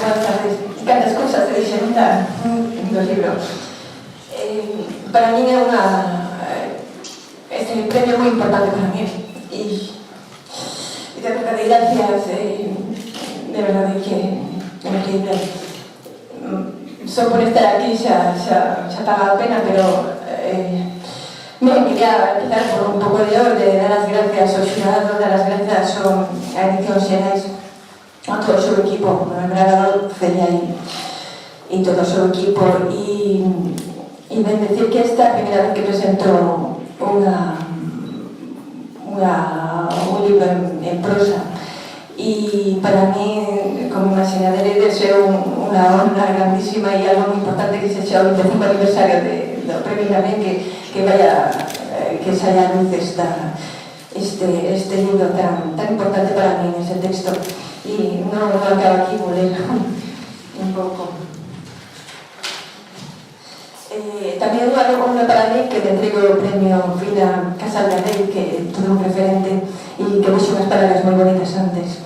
Buenas tardes. Cantas cousas te dixen do libro. Para mí é este premio moi importante para mí. E de verdade, gracias. De verdade que me quedé. Só por estar aquí xa paga a pena, pero quería empezar por un pouco de orde, dar as gracias ao xurado, dar as gracias a Edicións Xerais, a todo o seu equipo, a Bragado, Celia e todo o seu equipo, e ben decir que esta é a primeira vez que presento un libro en prosa, e para mí, como imaxinaderedes, é unha honra grandísima e algo moi importante que se xa o 25 aniversario do premio tamén que vaya, que saia a luz este libro tan importante para mí, ese texto. E non acaba aquí, vou ler un pouco. Tamén unha honra para mí que te entrego o premio Frida Casal de Rey, que é todo un referente e que vexo unhas palabras moi bonitas antes.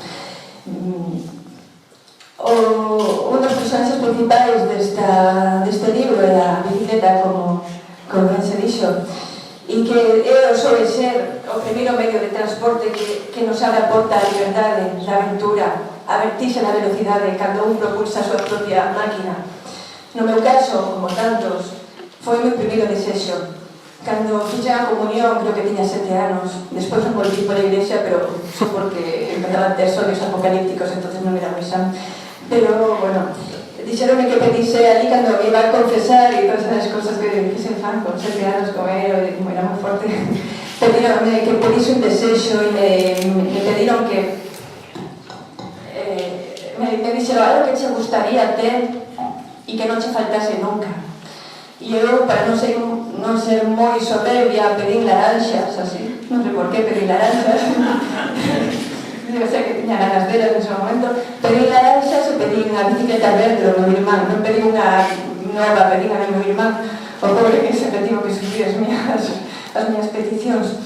Un dos personaxes principais deste libro é a bicicleta, como ben se dixo, e que soe ser o primeiro medio de transporte que nos abre a porta a liberdade, a aventura, a vertixe na velocidade cando un propulsa a súa propia máquina. No meu caso, como tantos, foi o meu primeiro desexo. Cando fixen a comunión, creo que tiña 7 anos, despois non volví pola iglesia, pero só porque empezaban a ter soños apocalípticos, entonces non era moi san. Pero, bueno, dixeronme que pedise ali cando me iba a confesar e todas as cosas que se fan con 7 anos, como era moi forte. Pedironme que pedise un desexo e me pediron que me dixeron algo que che gustaría ter e que non che faltase nunca. E eu, para non ser moi soberbia, pedín laranxas, así. Non sei por qué pedín laranxas. Eu sei que tiña ganas delas nese momento. Pedín laranxas e pedín a bicicleta verde do meu irmán. Non pedín unha nova, pedín a meu irmán. O pobre que sempre tivo que subir as miñas peticións.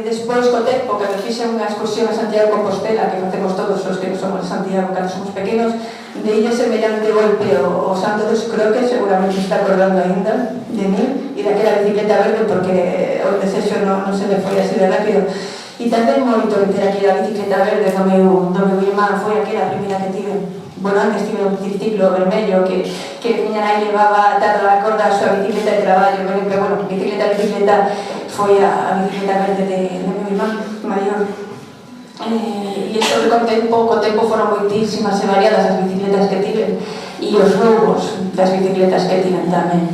Despois, co tempo, cando fixen unha excursión a Santiago de Compostela, que facemos todos os que somos de Santiago cando somos pequenos, deille semellante golpe o Santo dos Croques, seguramente está acordando ainda de mí, e daquela bicicleta verde, porque o desexo non se me foi así de rápido. E tamén moito ter aquela bicicleta verde do meu irmán, foi aquela primeira que tive. Bueno, antes tive un triciclo vermello que miña nai levaba atado a corda a súa bicicleta de traballo, pero, bueno, bicicleta foi a bicicleta verde de meu irmán maior. E isto co tempo foron moitísimas e variadas as bicicletas que tiven e os roubos das bicicletas que tiven tamén.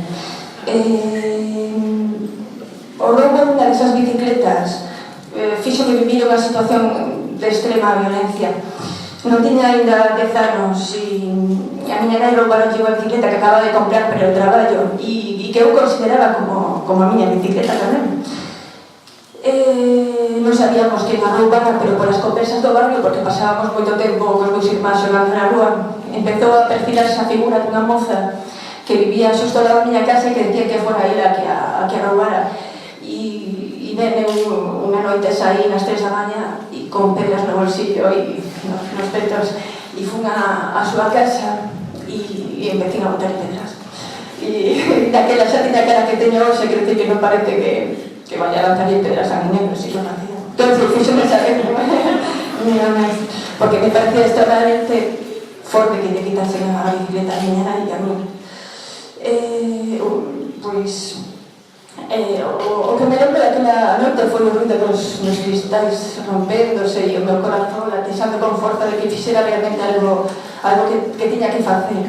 O roubo dunha desas bicicletas fíxome vivir unha situación de extrema violencia. Non tiña ainda 10 anos e a miña nai roubaron unha bicicleta que acababa de comprar para o traballo e que eu consideraba como a miña bicicleta tamén. Non sabíamos que a roubara, pero polas conversas do barrio, porque pasábamos moito tempo cos meus irmáns xogando na rúa, empezou a perfilarse a figura dunha moza que vivía xusto da miña casa e que decía que fora ela a que a roubara. E vene unha noite saí nas 3 da maña e con pedras no bolsillo e nos petos e fun a súa casa e empecé a botar pedras. E daquela xa tiña cara que teño hoxe, quero dicir que non parece que vaya a lanzarlle pedras a ninguén, pero si lo nacía. Entonces, fíxome saber, porque me parecía extraordinariamente forte que lle quitasen a bicicleta a miña nai e a mí. Pois, o que me lembro daquela noite foi o ruido dos cristais rompéndose e o meu corazón latexando con forza de que fixera realmente algo que tiña que facer.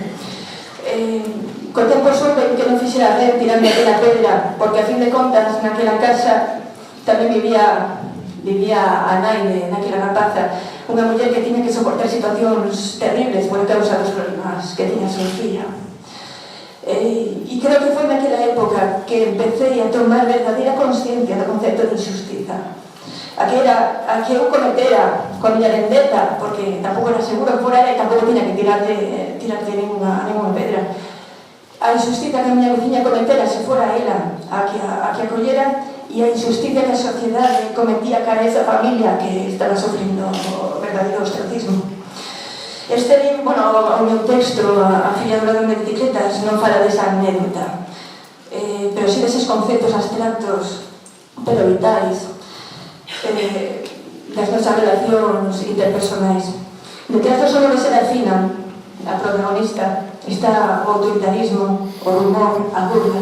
Co tempo soube que non fixera ben tirando aquela pedra, porque a fin de contas naquela casa tamén vivía a nai daquela rapaza, unha muller que tiña que soportar situacións terribles por causa dos problemas que tiña a súa filla. E creo que foi naquela época que empecé a tomar verdadeira consciencia do concepto de injustiza. A que eu cometera coa miña vendetta, porque tampouco era seguro que fora ela e tampouco tiña que tirarle ninguna pedra. A injusticia que a miña veciña cometera se fora ela a que acollera, e a injusticia que a sociedade cometía cara a esa familia que estaba sofrendo o verdadeiro ostracismo. Este libro, bueno, o meu texto, a filla do ladrón de bicicletas, non fala desa anécdota, pero sí deses conceptos abstractos, pero vitais, das nosas relacións interpersonais. De que solo de Serafina, a protagonista, está o autoritarismo, o rumor, a burla,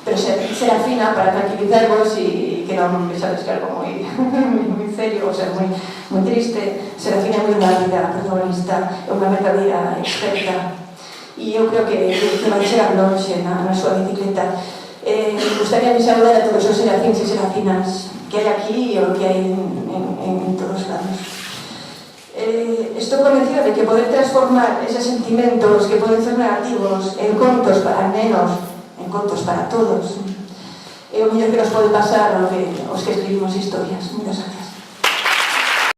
pero Serafina, para tranquilizarvos e que non me sabes que algo moi serio, o sea, moi triste, Serafina é moi válida, a protagonista, é unha verdadeira experta, e eu creo que vai chegar longe na súa bicicleta. Me gustaría saudar a todos os serafins e serafinas que hai aquí e o que hai en todos lados. Estou convencida de que poder transformar eses sentimentos que poden ser negativos en contos para nenos, en contos para todos, é o mellor que nos pode pasar aos que escribimos historias. Muchas gracias.